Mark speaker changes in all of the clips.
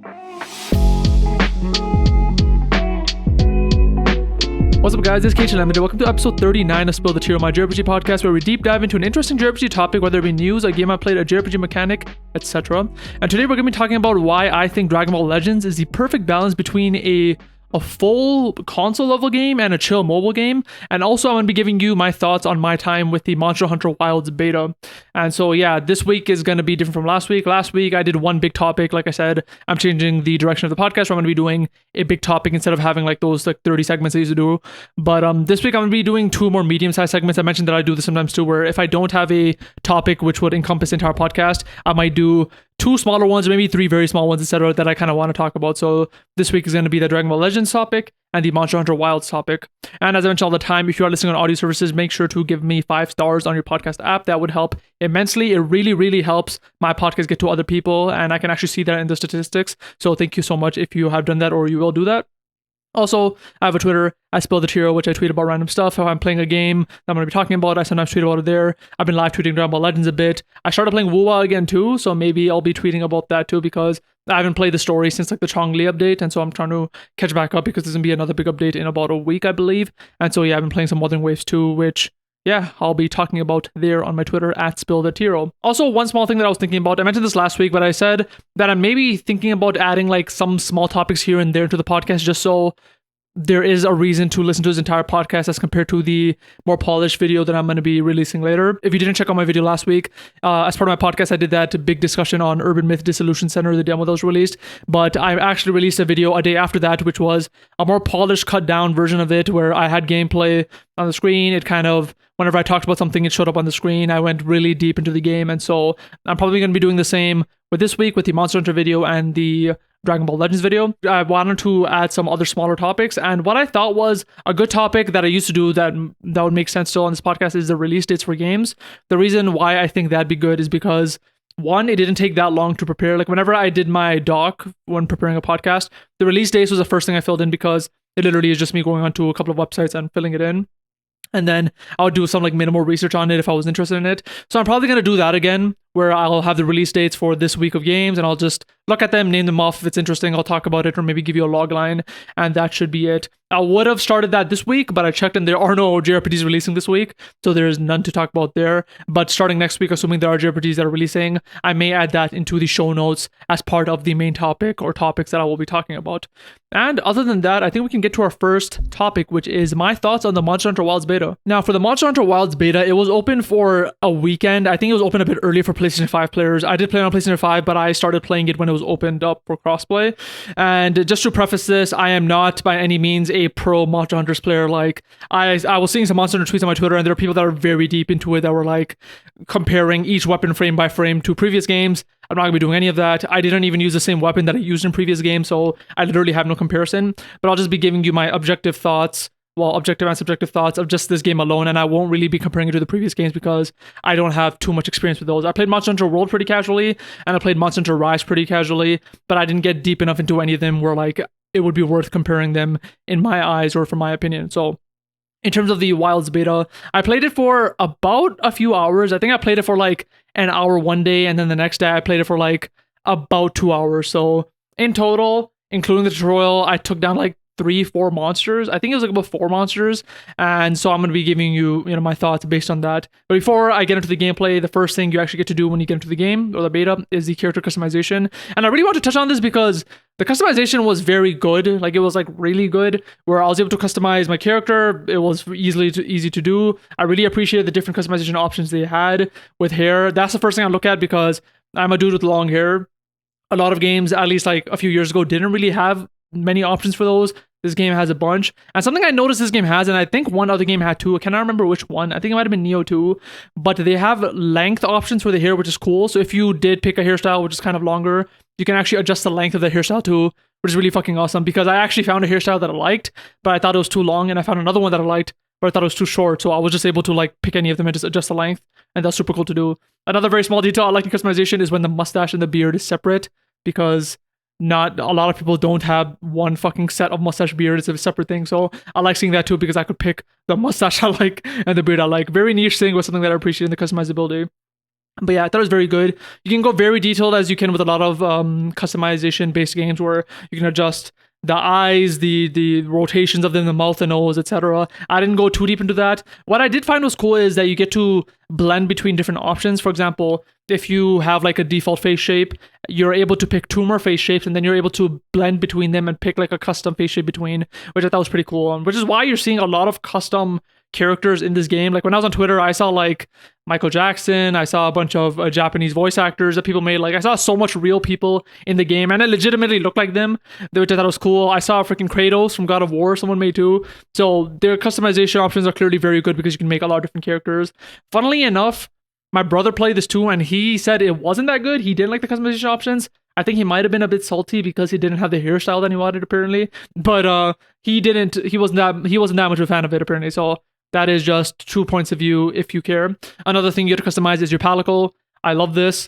Speaker 1: What's up guys, it's KhUnlimited. Welcome to episode 39 of Spill the Tearal, my JRPG podcast, where we deep dive into an interesting JRPG topic, whether it be news, a game I played, a JRPG mechanic, etc. And today we're going to be talking about why I think Dragon Ball Legends is the perfect balance between a full console level game and a chill mobile game. And also I'm going to be giving you my thoughts on my time with the Monster Hunter Wilds beta. And so yeah, this week is going to be different from last week. Last week I did one big topic. Like I said, I'm changing the direction of the podcast, where I'm going to be doing a big topic instead of having like those like 30 segments I used to do. But this week I'm going to be doing two more medium-sized segments. I mentioned that I do this sometimes too, where if I don't have a topic which would encompass the entire podcast, I might do two smaller ones, maybe three very small ones, etc., that I kind of want to talk about. So this week is going to be the Dragon Ball Legends topic and the Monster Hunter Wilds topic. And as I mentioned all the time, if you are listening on audio services, make sure to give me 5 stars on your podcast app. That would help immensely. It really, really helps my podcast get to other people, and I can actually see that in the statistics. So thank you so much if you have done that or you will do that. Also, I have a Twitter, I Spill the Tearal, which I tweet about random stuff. If I'm playing a game that I'm going to be talking about, I sometimes tweet about it there. I've been live tweeting Dragon Ball Legends a bit. I started playing WoWa again too, so maybe I'll be tweeting about that too, because I haven't played the story since like the Chongli update, and so I'm trying to catch back up because there's going to be another big update in about a week, I believe. And so yeah, I've been playing some Wuthering Waves too, which yeah, I'll be talking about there on my Twitter at Spill the Tearal. Also, one small thing that I was thinking about, I mentioned this last week, but I said that I'm maybe thinking about adding like some small topics here and there into the podcast, just so there is a reason to listen to this entire podcast as compared to the more polished video that I'm going to be releasing later. If you didn't check out my video last week, as part of my podcast, I did that big discussion on Urban Myth Dissolution Center, the demo that was released. But I actually released a video a day after that, which was a more polished, cut down version of it, where I had gameplay on the screen. It kind of, whenever I talked about something, it showed up on the screen. I went really deep into the game. And so I'm probably going to be doing the same with this week with the Monster Hunter video and the Dragon Ball Legends video. I wanted to add some other smaller topics, and what I thought was a good topic that I used to do that would make sense still on this podcast is the release dates for games. The reason why I think that'd be good is because, one, it didn't take that long to prepare. Like whenever I did my doc when preparing a podcast, the release dates was the first thing I filled in, because it literally is just me going onto a couple of websites and filling it in. And then I would do some like minimal research on it if I was interested in it. So I'm probably going to do that again, where I'll have the release dates for this week of games and I'll just look at them, name them off. If it's interesting, I'll talk about it or maybe give you a log line, and that should be it. I would have started that this week, but I checked and there are no JRPGs releasing this week, so there's none to talk about there. But starting next week, assuming there are JRPGs that are releasing, I may add that into the show notes as part of the main topic or topics that I will be talking about. And other than that, I think we can get to our first topic, which is my thoughts on the Monster Hunter Wilds beta. Now, for the Monster Hunter Wilds beta, it was open for a weekend. I think it was open a bit early for PlayStation 5 players. I did play on PlayStation 5, but I started playing it when it was opened up for crossplay. And just to preface this, I am not by any means a pro Monster Hunters player. Like I was seeing some Monster Hunter tweets on my Twitter, and there are people that are very deep into it that were like comparing each weapon frame by frame to previous games. I'm not going to be doing any of that. I didn't even use the same weapon that I used in previous games, so I literally have no comparison. But I'll just be giving you my objective thoughts, well, objective and subjective thoughts of just this game alone, and I won't really be comparing it to the previous games because I don't have too much experience with those. I played Monster Hunter World pretty casually, and I played Monster Hunter Rise pretty casually, but I didn't get deep enough into any of them where like it would be worth comparing them in my eyes or for my opinion. So in terms of the Wilds beta, I played it for about a few hours. I think I played it for like an hour one day, and then the next day I played it for like about 2 hours. So in total, including the tutorial, I took down like 3-4 monsters. I think it was like about 4 monsters. And so I'm going to be giving you, my thoughts based on that. But before I get into the gameplay, the first thing you actually get to do when you get into the game or the beta is the character customization. And I really want to touch on this because the customization was very good. Like it was like really good, where I was able to customize my character. It was easy to do. I really appreciated the different customization options they had with hair. That's the first thing I look at because I'm a dude with long hair. A lot of games, at least like a few years ago, didn't really have many options for those. This game has a bunch. And something I noticed this game has, and I think one other game had too, I cannot remember which one. I think it might have been Neo 2, but they have length options for the hair, which is cool. So if you did pick a hairstyle which is kind of longer, you can actually adjust the length of the hairstyle too, which is really fucking awesome, because I actually found a hairstyle that I liked, but I thought it was too long, and I found another one that I liked, but I thought it was too short. So I was just able to like pick any of them and just adjust the length, and that's super cool to do. Another very small detail I like in customization is when the mustache and the beard is separate, because not a lot of people don't have one fucking set of mustache beard. It's a separate thing. So I like seeing that too, because I could pick the mustache I like and the beard I like. Very niche thing, but something that I appreciate in the customizability. But yeah, I thought it was very good. You can go very detailed as you can with a lot of customization based games where you can adjust the eyes, the rotations of them, the mouth, the nose, etc. I didn't go too deep into that. What I did find was cool is that you get to blend between different options. For example, if you have like a default face shape, you're able to pick two more face shapes, and then you're able to blend between them and pick like a custom face shape between, which I thought was pretty cool. Which is why you're seeing a lot of custom characters in this game. Like when I was on Twitter, I saw like Michael Jackson, I saw a bunch of Japanese voice actors that people made. Like I saw so much real people in the game, and it legitimately looked like them, which I thought was cool. I saw freaking Kratos from God of War, someone made too. So their customization options are clearly very good because you can make a lot of different characters. Funnily enough, my brother played this too, and he said it wasn't that good. He didn't like the customization options. I think he might have been a bit salty because he didn't have the hairstyle that he wanted, apparently. But he wasn't that much of a fan of it, apparently. So that is just 2 points of view if you care. Another thing you get to customize is your palico. I love this.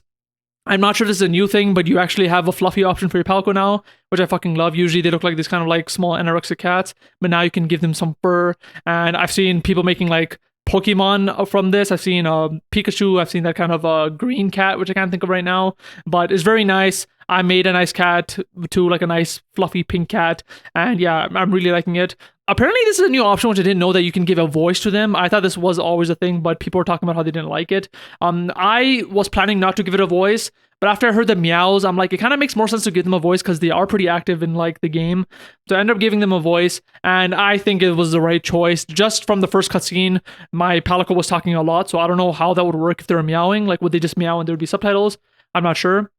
Speaker 1: I'm not sure this is a new thing, but you actually have a fluffy option for your palico now, which I fucking love. Usually they look like these kind of like small anorexic cats, but now you can give them some fur. And I've seen people making like Pokemon from this. I've seen Pikachu. I've seen that kind of green cat, which I can't think of right now, but it's very nice. I made a nice cat to like a nice fluffy pink cat, and yeah, I'm really liking it. Apparently this is a new option, which I didn't know, that you can give a voice to them. I thought this was always a thing, but people were talking about how they didn't like it. I was planning not to give it a voice, but after I heard the meows, I'm like, it kind of makes more sense to give them a voice because they are pretty active in like the game. So I ended up giving them a voice, and I think it was the right choice. Just from the first cutscene, my palico was talking a lot, so I don't know how that would work if they're meowing. Like, would they just meow and there would be subtitles? I'm not sure.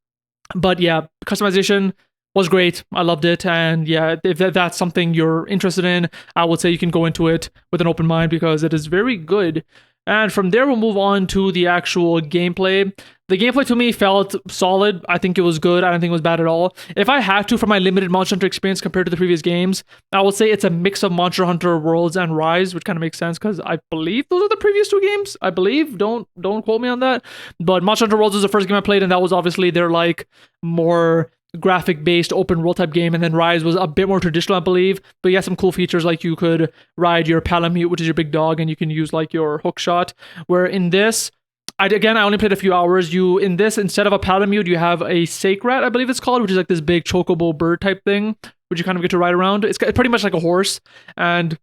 Speaker 1: But yeah, customization was great. I loved it. And yeah, if that's something you're interested in, I would say you can go into it with an open mind because it is very good. And from there, we'll move on to the actual gameplay. The gameplay to me felt solid. I think it was good. I don't think it was bad at all. If I had to, for my limited Monster Hunter experience compared to the previous games, I would say it's a mix of Monster Hunter Worlds and Rise, which kind of makes sense because I believe those are the previous two games. I believe. Don't quote me on that. But Monster Hunter Worlds was the first game I played, and that was obviously their like more graphic based open world type game, and then Rise was a bit more traditional, I believe, but you have some cool features like you could ride your Palamute, which is your big dog, and you can use like your hook shot, where in this I only played a few hours. In this, instead of a Palamute, you have a Sacred, I believe it's called, which is like this big chocobo bird type thing, which you kind of get to ride around. It's pretty much like a horse, and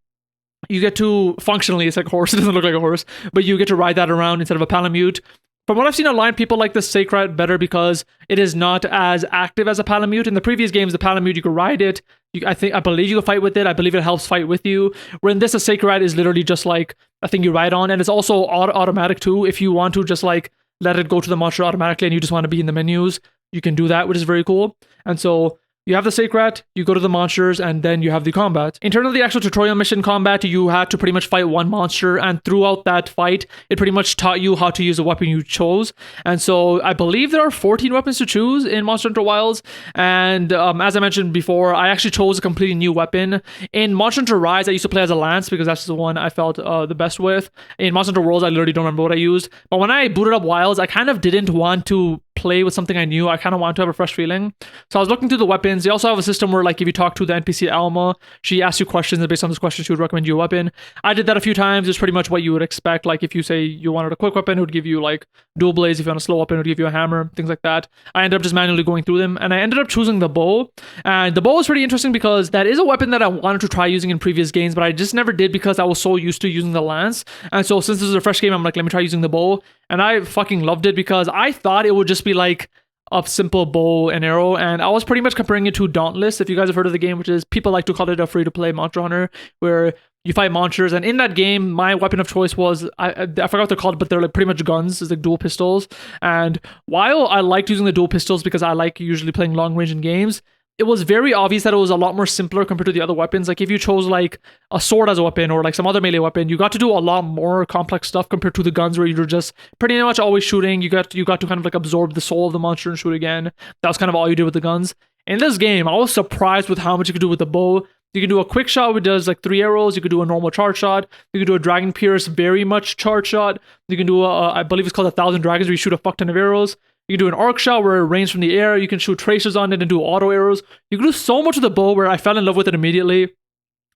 Speaker 1: you get to, functionally, it's like a horse. It doesn't look like a horse, but you get to ride that around instead of a Palamute. From what I've seen online, people like the Sacred better because it is not as active as a Palamute. In the previous games, the Palamute, you could ride it. I believe you can fight with it. I believe it helps fight with you. Where in this, a Sacred is literally just like a thing you ride on, and it's also automatic too. If you want to just like let it go to the monster automatically and you just want to be in the menus, you can do that, which is very cool. And so you have the Sacred, you go to the monsters, and then you have the combat. In terms of the actual tutorial mission combat, you had to pretty much fight one monster, and throughout that fight, it pretty much taught you how to use the weapon you chose. And so I believe there are 14 weapons to choose in Monster Hunter Wilds, and as I mentioned before, I actually chose a completely new weapon. In Monster Hunter Rise, I used to play as a lance because that's the one I felt the best with. In Monster Hunter Worlds, I literally don't remember what I used, but when I booted up Wilds, I kind of didn't want to play with something I knew. I kind of wanted to have a fresh feeling. So I was looking through the weapons. They also have a system where like if you talk to the NPC Alma, she asks you questions, and based on those questions, she would recommend you a weapon. I did that a few times. It's pretty much what you would expect. Like if you say you wanted a quick weapon, it would give you like dual blades. If you want a slow weapon, it would give you a hammer, things like that. I ended up just manually going through them, and I ended up choosing the bow. And the bow is pretty interesting because that is a weapon that I wanted to try using in previous games, but I just never did because I was so used to using the lance. And so since this is a fresh game, I'm like, let me try using the bow. And I fucking loved it because I thought it would just be like a simple bow and arrow, and I was pretty much comparing it to Dauntless, if you guys have heard of the game, which is, people like to call it a free-to-play Monster Hunter, where you fight monsters. And in that game, my weapon of choice was, I forgot what they're called, but they're like pretty much guns. It's like dual pistols. And while I liked using the dual pistols because I like usually playing long range in games, it was very obvious that it was a lot more simpler compared to the other weapons. Like if you chose like a sword as a weapon or like some other melee weapon, you got to do a lot more complex stuff compared to the guns where you were just pretty much always shooting. You got to kind of like absorb the soul of the monster and shoot again. That was kind of all you did with the guns. In this game, I was surprised with how much you could do with the bow. You can do a quick shot which does like 3 arrows. You could do a normal charge shot. You can do a Dragon Pierce, very much charge shot. You can do I believe it's called 1,000 Dragons, where you shoot a fuck ton of arrows. You can do an arc shot where it rains from the air. You can shoot tracers on it and do auto arrows. You can do so much with the bow where I fell in love with it immediately.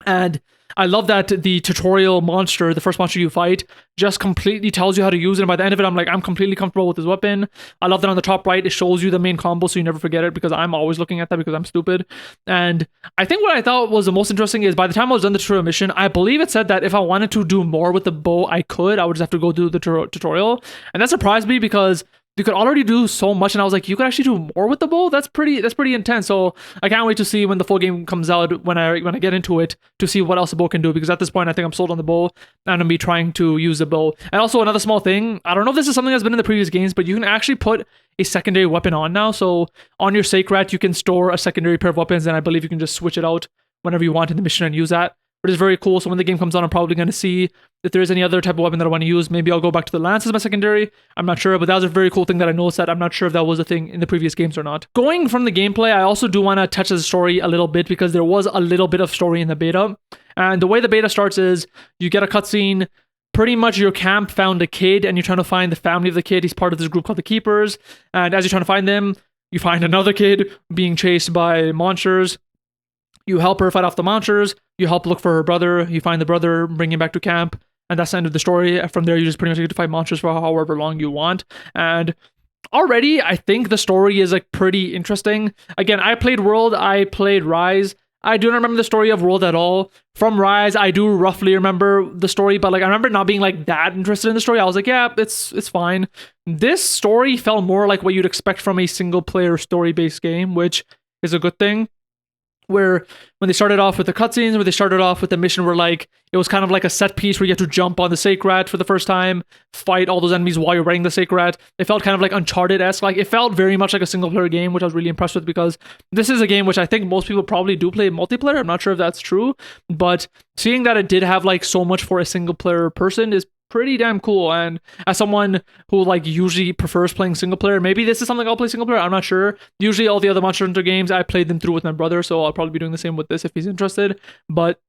Speaker 1: And I love that the tutorial monster, the first monster you fight, just completely tells you how to use it. And by the end of it, I'm completely comfortable with this weapon. I love that on the top right, it shows you the main combo so you never forget it, because I'm always looking at that because I'm stupid. And I think what I thought was the most interesting is by the time I was done the tutorial mission, I believe it said that if I wanted to do more with the bow, I could. I would just have to go do the tutorial. And that surprised me because you could already do so much, and I was like, you could actually do more with the bow. That's pretty intense. So I can't wait to see when the full game comes out, when I get into it, to see what else the bow can do, because at this point I think I'm sold on the bow and I'm gonna be trying to use the bow. And also another small thing, I don't know if this is something that's been in the previous games, but you can actually put a secondary weapon on now. So on your sacred, you can store a secondary pair of weapons, and I believe you can just switch it out whenever you want in the mission and use that, which is very cool. So when the game comes on, I'm probably going to see if there is any other type of weapon that I want to use. Maybe I'll go back to the lance as my secondary. I'm not sure, but that was a very cool thing that I noticed that I'm not sure if that was a thing in the previous games or not. Going from the gameplay, I also do want to touch the story a little bit, because there was a little bit of story in the beta. And the way the beta starts is you get a cutscene. Pretty much your camp found a kid, and you're trying to find the family of the kid. He's part of this group called the Keepers. And as you're trying to find them, you find another kid being chased by monsters. You help her fight off the monsters. You help look for her brother. You find the brother, bring him back to camp. And that's the end of the story. From there, you just pretty much get to fight monsters for however long you want. And already, I think the story is like pretty interesting. Again, I played World. I played Rise. I do not remember the story of World at all. From Rise, I do roughly remember the story, but like I remember not being like that interested in the story. I was like, yeah, it's fine. This story felt more like what you'd expect from a single player story-based game, which is a good thing. Where when they started off with the cutscenes, where they started off with the mission where like it was kind of like a set piece where you had to jump on the sacred for the first time, fight all those enemies while you're wearing the sacred. It felt kind of like Uncharted-esque. Like it felt very much like a single player game, which I was really impressed with, because this is a game which I think most people probably do play multiplayer. I'm not sure if that's true, but seeing that it did have like so much for a single player person is pretty damn cool. And as someone who like usually prefers playing single player, maybe this is something I'll play single player, I'm not sure. Usually all the other Monster Hunter games, I played them through with my brother, so I'll probably be doing the same with this if he's interested. But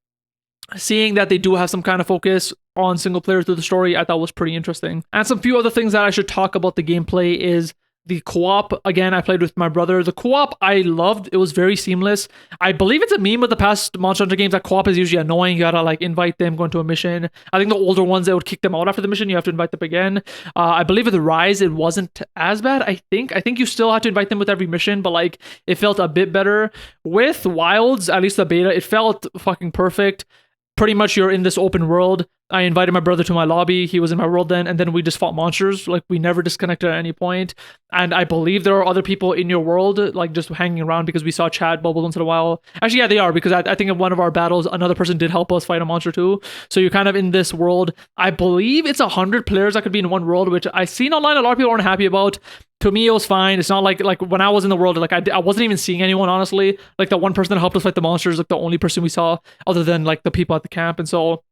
Speaker 1: seeing that they do have some kind of focus on single player through the story, I thought was pretty interesting. And some few other things that I should talk about the gameplay is the co-op. Again, I played with my brother. The co-op I loved. It was very seamless. I believe it's a meme with the past Monster Hunter games that co-op is usually annoying. You gotta like invite them, go into a mission. I think the older ones, they would kick them out after the mission. You have to invite them again. I believe with the Rise, it wasn't as bad. I think you still have to invite them with every mission, but like it felt a bit better. With Wilds, at least the beta, it felt fucking perfect. Pretty much you're in this open world. I invited my brother to my lobby. He was in my world then, and then we just fought monsters. Like we never disconnected at any point. And I believe there are other people in your world, like just hanging around, because we saw chat bubble once in a while. Actually, yeah, they are, because I think in one of our battles, another person did help us fight a monster too. So you're kind of in this world. I believe it's 100 players that could be in one world, which I've seen online a lot of people aren't happy about. To me, it was fine. It's not like when I was in the world, like I wasn't even seeing anyone, honestly. Like the one person that helped us fight the monsters, like the only person we saw other than like the people at the camp. And so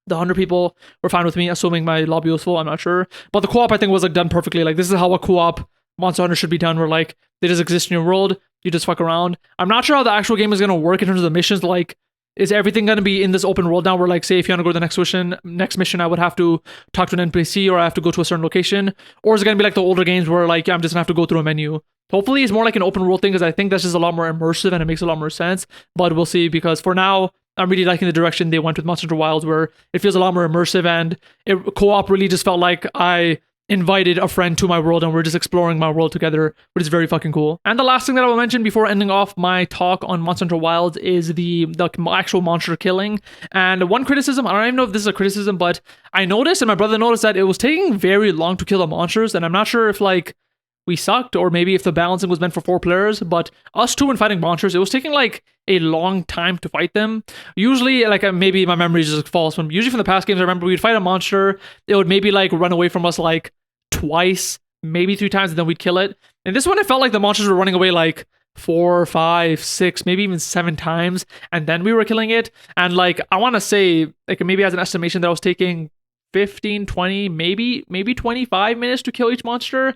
Speaker 1: the 100 people were fine with me, assuming my lobby was full. I'm not sure. But the co-op, I think, was like done perfectly. Like this is how a co-op Monster Hunter should be done, where like they just exist in your world. You just fuck around. I'm not sure how the actual game is going to work in terms of the missions. Like, is everything going to be in this open world now where like, say if you want to go to the next mission, I would have to talk to an NPC or I have to go to a certain location? Or is it going to be like the older games where like I'm just going to have to go through a menu? Hopefully it's more like an open world thing, because I think that's just a lot more immersive and it makes a lot more sense. But we'll see, because for now, I'm really liking the direction they went with Monster Hunter Wilds, where it feels a lot more immersive, and co-op really just felt like I invited a friend to my world and we're just exploring my world together, which is very fucking cool. And the last thing that I will mention before ending off my talk on Monster Hunter Wilds is the actual monster killing. And one criticism, I don't even know if this is a criticism, but I noticed, and my brother noticed, that it was taking very long to kill the monsters, and I'm not sure if like we sucked or maybe if the balancing was meant for 4 players, but us two when fighting monsters, it was taking like a long time to fight them. Usually, like maybe my memory is just false, but usually from the past games, I remember we'd fight a monster, it would maybe like run away from us like twice, maybe 3 times, and then we'd kill it. And this one, it felt like the monsters were running away like 4, 5, 6, maybe even 7 times, and then we were killing it. And like I want to say, like maybe as an estimation, that I was taking 15, 20, maybe 25 minutes to kill each monster.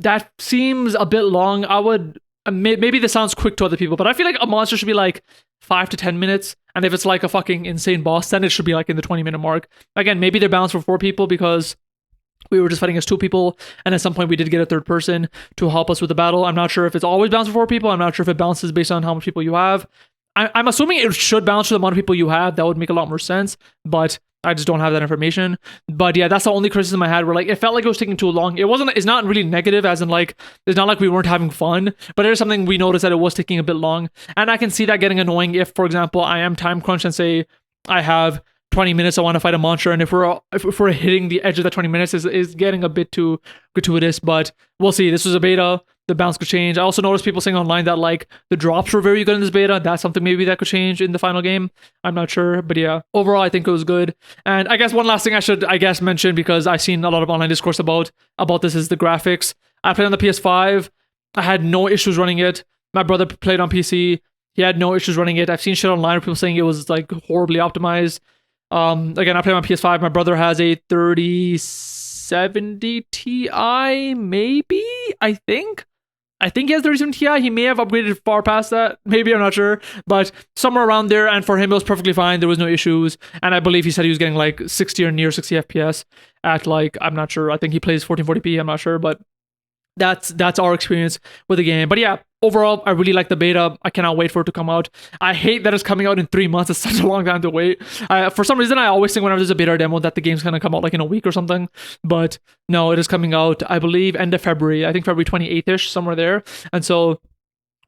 Speaker 1: That seems a bit long. I would maybe this sounds quick to other people, but I feel like a monster should be like 5 to 10 minutes, and if it's like a fucking insane boss, then it should be like in the 20-minute mark. Again, maybe they're balanced for 4 people because we were just fighting as 2 people, and at some point we did get a 3rd person to help us with the battle. I'm not sure if it's always balanced for 4 people. I'm not sure if it balances based on how much people you have. I'm assuming it should balance to the amount of people you have. That would make a lot more sense, but I just don't have that information. But yeah, that's the only criticism I had, where like it felt like it was taking too long. It's not really negative, as in like it's not like we weren't having fun, but it is something we noticed that it was taking a bit long. And I can see that getting annoying if, for example, I am time crunched and say I have 20 minutes, I want to fight a monster, and if we're hitting the edge of the 20 minutes is getting a bit too gratuitous. But we'll see. This was a beta. The balance could change. I also noticed people saying online that like the drops were very good in this beta. That's something maybe that could change in the final game. I'm not sure, but yeah, overall I think it was good. And I guess one last thing I should mention, because I've seen a lot of online discourse about this, is the graphics. I played on the PS5. I had no issues running it. My brother played on PC. He had no issues running it. I've seen shit online where people saying it was like horribly optimized. Again, I played on PS5. My brother has a 3070 Ti, maybe. I think he has 3070 Ti. He may have upgraded far past that. Maybe, I'm not sure. But somewhere around there. And for him, it was perfectly fine. There was no issues. And I believe he said he was getting like 60 or near 60 FPS at like, I'm not sure. I think he plays 1440p. I'm not sure. But that's our experience with the game. But yeah, overall, I really like the beta. I cannot wait for it to come out. I hate that it's coming out in 3 months. It's such a long time to wait. For some reason, I always think whenever there's a beta demo that the game's gonna come out like in a week or something. But no, it is coming out, I believe, end of February. I think February 28th-ish, somewhere there. And so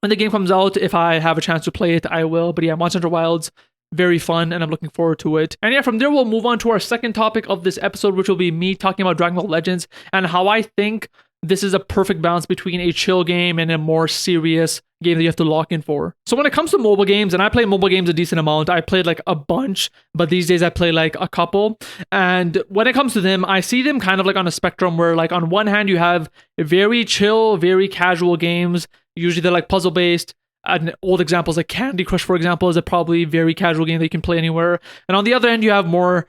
Speaker 1: when the game comes out, if I have a chance to play it, I will. But yeah, Monster Hunter Wilds, very fun, and I'm looking forward to it. And yeah, from there, we'll move on to our second topic of this episode, which will be me talking about Dragon Ball Legends and how I think this is a perfect balance between a chill game and a more serious game that you have to lock in for. So when it comes to mobile games, and I play mobile games a decent amount, I played like a bunch, but these days I play like a couple. And when it comes to them, I see them kind of like on a spectrum where like on one hand you have very chill, very casual games. Usually they're like puzzle based. An old example is like Candy Crush, for example, is a probably very casual game that you can play anywhere. And on the other end, you have more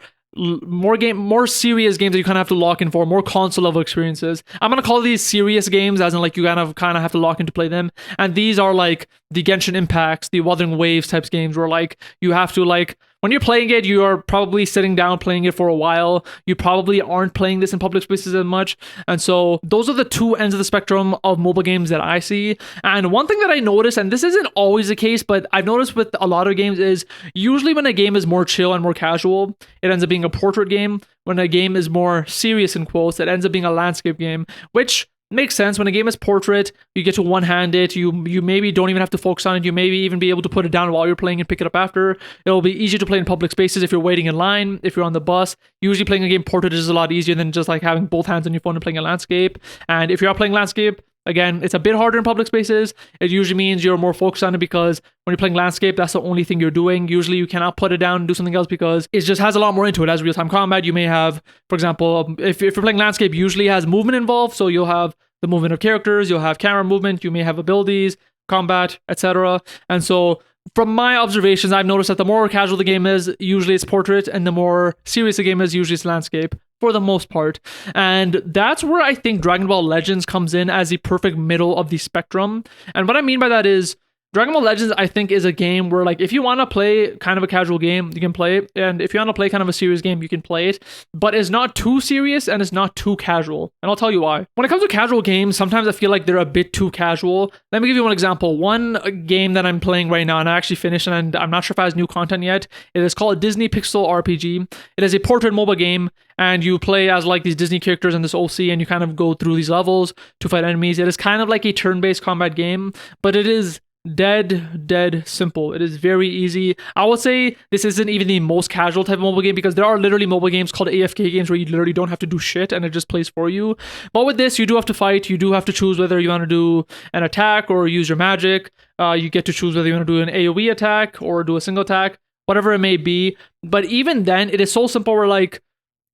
Speaker 1: serious games that you kind of have to lock in for, more console level experiences. I'm gonna call these serious games, as in like you kind of have to lock in to play them. And these are like the Genshin Impacts, the Wuthering Waves types games, where like you have to like, when you're playing it, you are probably sitting down playing it for a while. You probably aren't playing this in public spaces as much. And so those are the two ends of the spectrum of mobile games that I see. And one thing that I noticed, and this isn't always the case, but I've noticed with a lot of games, is usually when a game is more chill and more casual, it ends up being a portrait game. When a game is more serious, in quotes, it ends up being a landscape game, which makes sense. When a game is portrait, you get to one-hand it. You maybe don't even have to focus on it. You maybe even be able to put it down while you're playing and pick it up after. It'll be easier to play in public spaces if you're waiting in line, if you're on the bus. Usually playing a game portrait is a lot easier than just like having both hands on your phone and playing a landscape. And if you're playing landscape, again, it's a bit harder in public spaces. It usually means you're more focused on it, because when you're playing landscape, that's the only thing you're doing. Usually you cannot put it down and do something else, because it just has a lot more into it. As real-time combat, you may have, for example, if you're playing landscape, usually has movement involved. So you'll have the movement of characters, you'll have camera movement, you may have abilities, combat, etc. And so from my observations, I've noticed that the more casual the game is, usually it's portrait, and the more serious the game is, usually it's landscape, for the most part. And that's where I think Dragon Ball Legends comes in as the perfect middle of the spectrum. And what I mean by that is, Dragon Ball Legends, I think, is a game where, like, if you want to play kind of a casual game, you can play it. And if you want to play kind of a serious game, you can play it. But it's not too serious and it's not too casual. And I'll tell you why. When it comes to casual games, sometimes I feel like they're a bit too casual. Let me give you one example. One game that I'm playing right now, and I actually finished, and I'm not sure if it has new content yet. It is called Disney Pixel RPG. It is a portrait mobile game, and you play as, like, these Disney characters in this OC, and you kind of go through these levels to fight enemies. It is kind of like a turn-based combat game, but it is dead simple. It is very easy. I would say this isn't even the most casual type of mobile game, because there are literally mobile games called AFK games where you literally don't have to do shit and it just plays for you. But with this, you do have to fight. You do have to choose whether you want to do an attack or use your magic. You get to choose whether you want to do an AoE attack or do a single attack, whatever it may be. But even then, it is so simple where, like,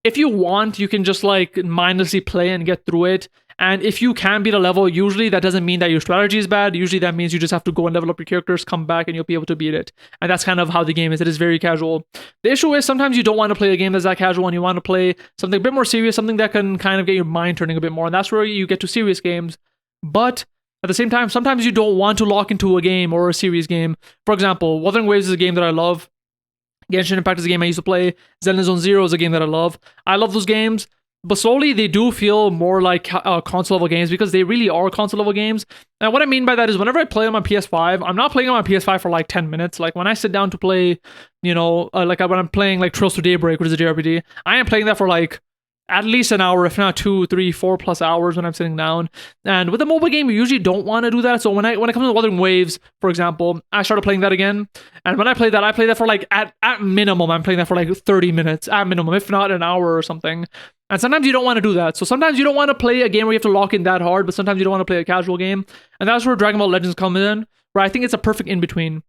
Speaker 1: if you want, you can just like mindlessly play and get through it. And if you can beat a level, usually that doesn't mean that your strategy is bad. Usually that means you just have to go and level up your characters, come back, and you'll be able to beat it. And that's kind of how the game is. It is very casual. The issue is sometimes you don't want to play a game that's that casual, and you want to play something a bit more serious, something that can kind of get your mind turning a bit more. And that's where you get to serious games. But at the same time, sometimes you don't want to lock into a game or a serious game. For example, Wuthering Waves is a game that I love. Genshin Impact is a game I used to play. Zenless Zone Zero is a game that I love. I love those games. but slowly they do feel more like console level games because they really are console level games. And what I mean by that is whenever I play on my PS5, I'm not playing on my PS5 for like 10 minutes. Like when I sit down to play, like when I'm playing like Trails to Daybreak, which is a JRPG, I am playing that for like at least an hour, if not 2, 3, 4+ hours when I'm sitting down. And with a mobile game, you usually don't want to do that. So when it comes to Wuthering Waves, for example, I started playing that again. And when I play that for like at minimum, I'm playing that for like 30 minutes at minimum, if not an hour or something. And sometimes you don't want to do that. So sometimes you don't want to play a game where you have to lock in that hard, but sometimes you don't want to play a casual game. And that's where Dragon Ball Legends comes in, where I think it's a perfect in-between.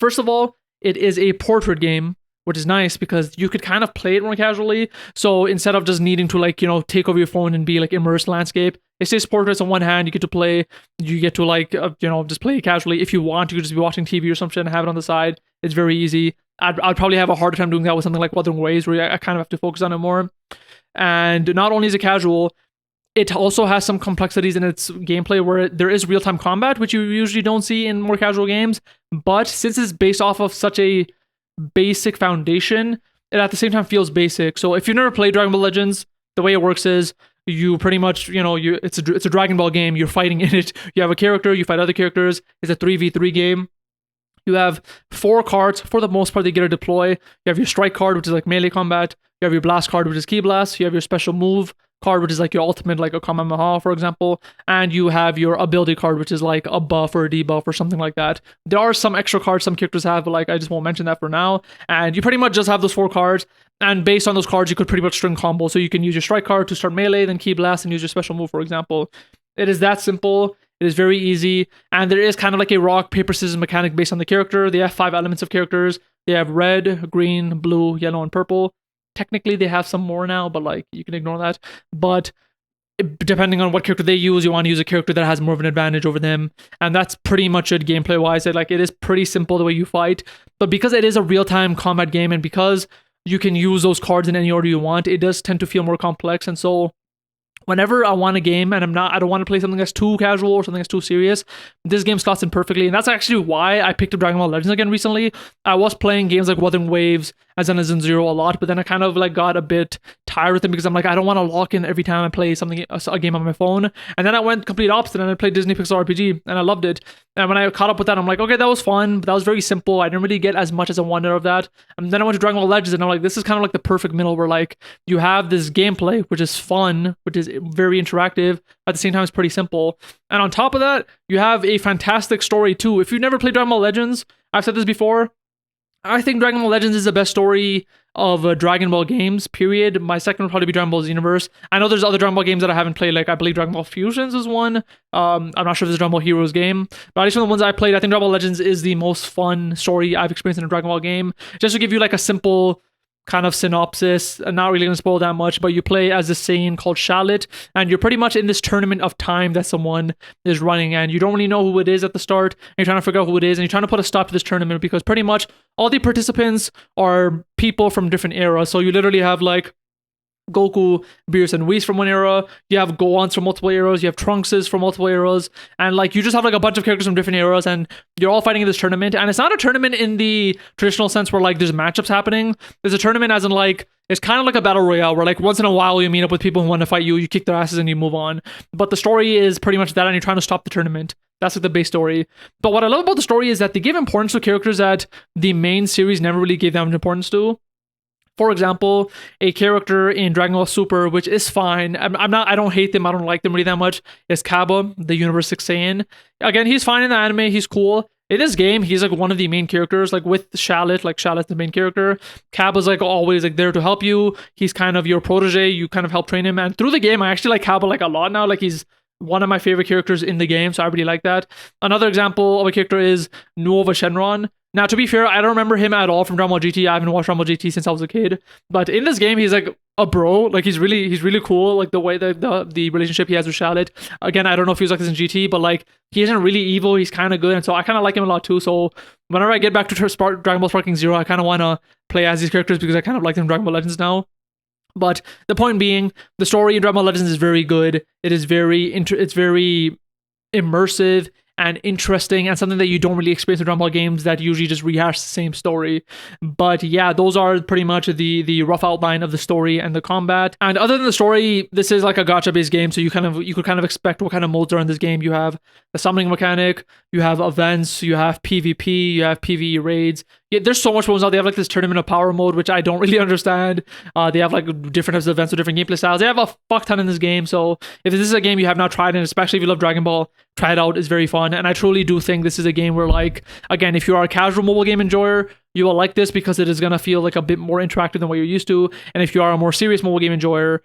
Speaker 1: First of all, it is a portrait game, which is nice because you could kind of play it more casually. So instead of just needing to like, take over your phone and be like immersed landscape, it stays portraits on one hand. You get to like, just play it casually. If you want, you could just be watching TV or some shit and have it on the side. It's very easy. I'd probably have a harder time doing that with something like Wuthering Waves, where I kind of have to focus on it more. And not only is it casual, it also has some complexities in its gameplay where there is real-time combat, which you usually don't see in more casual games. But since it's based off of such a basic foundation, it at the same time feels basic. So if you've never played Dragon Ball Legends, the way it works is you pretty much, it's a Dragon Ball game. You're fighting in it. You have a character, you fight other characters. It's a 3v3 game. You have 4 cards, for the most part, they get to deploy. You have your strike card, which is like melee combat. You have your blast card, which is ki blast. You have your special move card, which is like your ultimate, like a Kamehameha, for example. And you have your ability card, which is like a buff or a debuff or something like that. There are some extra cards some characters have, but like I just won't mention that for now. And you pretty much just have those 4 cards. And based on those cards, you could pretty much string combos. So you can use your strike card to start melee, then ki blast, and use your special move, for example. It is that simple. It is very easy, and there is kind of like a rock, paper, scissors mechanic based on the character. They have 5 elements of characters. They have red, green, blue, yellow, and purple. Technically, they have some more now, but like you can ignore that. But depending on what character they use, you want to use a character that has more of an advantage over them, and that's pretty much it gameplay-wise. Like it is pretty simple the way you fight, but because it is a real-time combat game, and because you can use those cards in any order you want, it does tend to feel more complex, and so whenever I want a game and I don't want to play something that's too casual or something that's too serious, this game slots in perfectly. And that's actually why I picked up Dragon Ball Legends again recently. I was playing games like Wuthering Waves and Zen Zero a lot, but then I kind of like got a bit tired with them because I'm like, I don't want to lock in every time I play a game on my phone. And then I went complete opposite and I played Disney Pixel RPG and I loved it. And when I caught up with that, I'm like, okay, that was fun, but that was very simple. I didn't really get as much as I wanted of that. And then I went to Dragon Ball Legends and I'm like, this is kind of like the perfect middle where like you have this gameplay, which is fun, which is very interactive. At the same time, it's pretty simple. And on top of that, you have a fantastic story too. If you've never played Dragon Ball Legends, I've said this before, I think Dragon Ball Legends is the best story of Dragon Ball games, period. My second would probably be Dragon Ball Xenoverse. I know there's other Dragon Ball games that I haven't played, like I believe Dragon Ball Fusions is one. I'm not sure if there's a Dragon Ball Heroes game, but at least from the ones I played, I think Dragon Ball Legends is the most fun story I've experienced in a Dragon Ball game. Just to give you like a simple kind of synopsis, and not really gonna spoil that much, but you play as a Saiyan called Charlotte, and you're pretty much in this tournament of time that someone is running, and you don't really know who it is at the start, and you're trying to figure out who it is, and you're trying to put a stop to this tournament because pretty much all the participants are people from different eras. So you literally have like Goku, Beerus, and Whis from one era. You have Gohans from multiple eras. You have Trunkses from multiple eras, and like you just have like a bunch of characters from different eras, and you're all fighting in this tournament. And it's not a tournament in the traditional sense where like there's matchups happening. There's a tournament as in like it's kind of like a battle royale where like once in a while you meet up with people who want to fight you, you kick their asses, and you move on. But the story is pretty much that, and you're trying to stop the tournament. That's like the base story. But what I love about the story is that they give importance to characters that the main series never really gave that much importance to. For example, a character in Dragon Ball Super, which is fine. I don't hate them. I don't like them really that much. Is Cabba, the Universe 6 Saiyan. Again, he's fine in the anime. He's cool. In this game, he's like one of the main characters, like with Charlotte, like Charlotte's the main character. Cabba's like always like there to help you. He's kind of your protege. You kind of help train him. And through the game, I actually like Cabba like a lot now. Like he's one of my favorite characters in the game, so I really like that. Another example of a character is Nuova Shenron. Now, to be fair, I don't remember him at all from Dragon Ball GT. I haven't watched Dragon Ball GT since I was a kid. But in this game, he's like a bro. Like he's really cool. Like the way that the relationship he has with Charlotte. Again, I don't know if he was like this in GT, but like he isn't really evil. He's kind of good, and so I kind of like him a lot too. So whenever I get back to Dragon Ball Sparking Zero, I kind of want to play as these characters because I kind of like them in Dragon Ball Legends now. But the point being, the story in Dragon Ball Legends is very good. It is it's very immersive. and interesting and something that you don't really experience in Dragon Ball games that usually just rehash the same story. But yeah, those are pretty much the rough outline of the story and the combat. And other than the story, this is like a gacha based game, so you could kind of expect what kind of modes are in this game. You have the summoning mechanic, you have events, you have PvP, you have PvE raids. Yeah, there's so much modes now. They have like this tournament of power mode, which I don't really understand. They have like different types of events with different gameplay styles. They have a fuck ton in this game. So if this is a game you have not tried, and especially if you love Dragon Ball, try it out. It's very fun. And I truly do think this is a game where, like, again, if you are a casual mobile game enjoyer, you will like this because it is going to feel like a bit more interactive than what you're used to. And if you are a more serious mobile game enjoyer,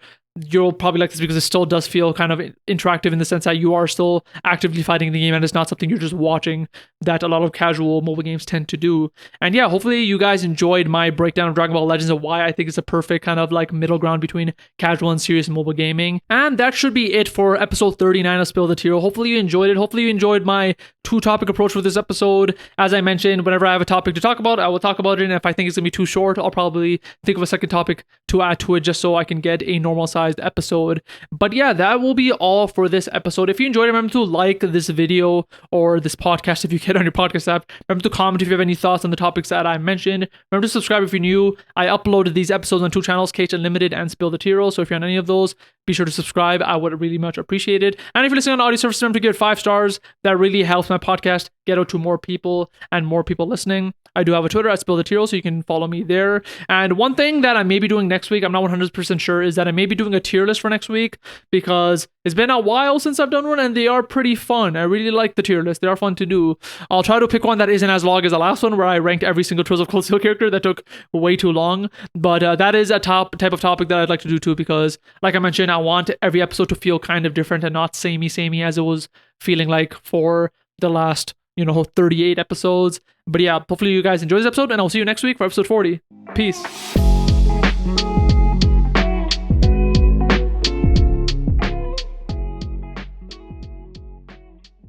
Speaker 1: you'll probably like this because it still does feel kind of interactive in the sense that you are still actively fighting the game and it's not something you're just watching that a lot of casual mobile games tend to do. And yeah, hopefully you guys enjoyed my breakdown of Dragon Ball Legends and why I think it's a perfect kind of like middle ground between casual and serious mobile gaming. And that should be it for episode 39 of Spill the Tearal. Hopefully you enjoyed it. Hopefully you enjoyed my 2-topic approach for this episode. As I mentioned, whenever I have a topic to talk about, I will talk about it. And if I think it's going to be too short, I'll probably think of a second topic to add to it just so I can get a normal sized episode. But yeah, that will be all for this episode. If you enjoyed it, remember to like this video or this podcast if you get on your podcast app. Remember to comment if you have any thoughts on the topics that I mentioned. Remember to subscribe if you're new. I uploaded these episodes on 2 channels, KhUnlimited and Spill the Tearal. So if you're on any of those, be sure to subscribe. I would really much appreciate it. And if you're listening on audio service, remember to give 5 stars. That really helps my podcast get out to more people and more people listening. I do have a Twitter at Spill the Tearal, so you can follow me there. And one thing that I may be doing next week, I'm not 100% sure, is that I may be doing a tier list for next week because it's been a while since I've done one and they are pretty fun. I really like the tier list. They are fun to do. I'll try to pick one that isn't as long as the last one where I ranked every single Trails of Cold Steel character. That took way too long. But that is a type of topic that I'd like to do too because, like I mentioned, I want every episode to feel kind of different and not samey as it was feeling like for the last 38 episodes. But yeah, hopefully you guys enjoy this episode and I'll see you next week for episode 40. Peace.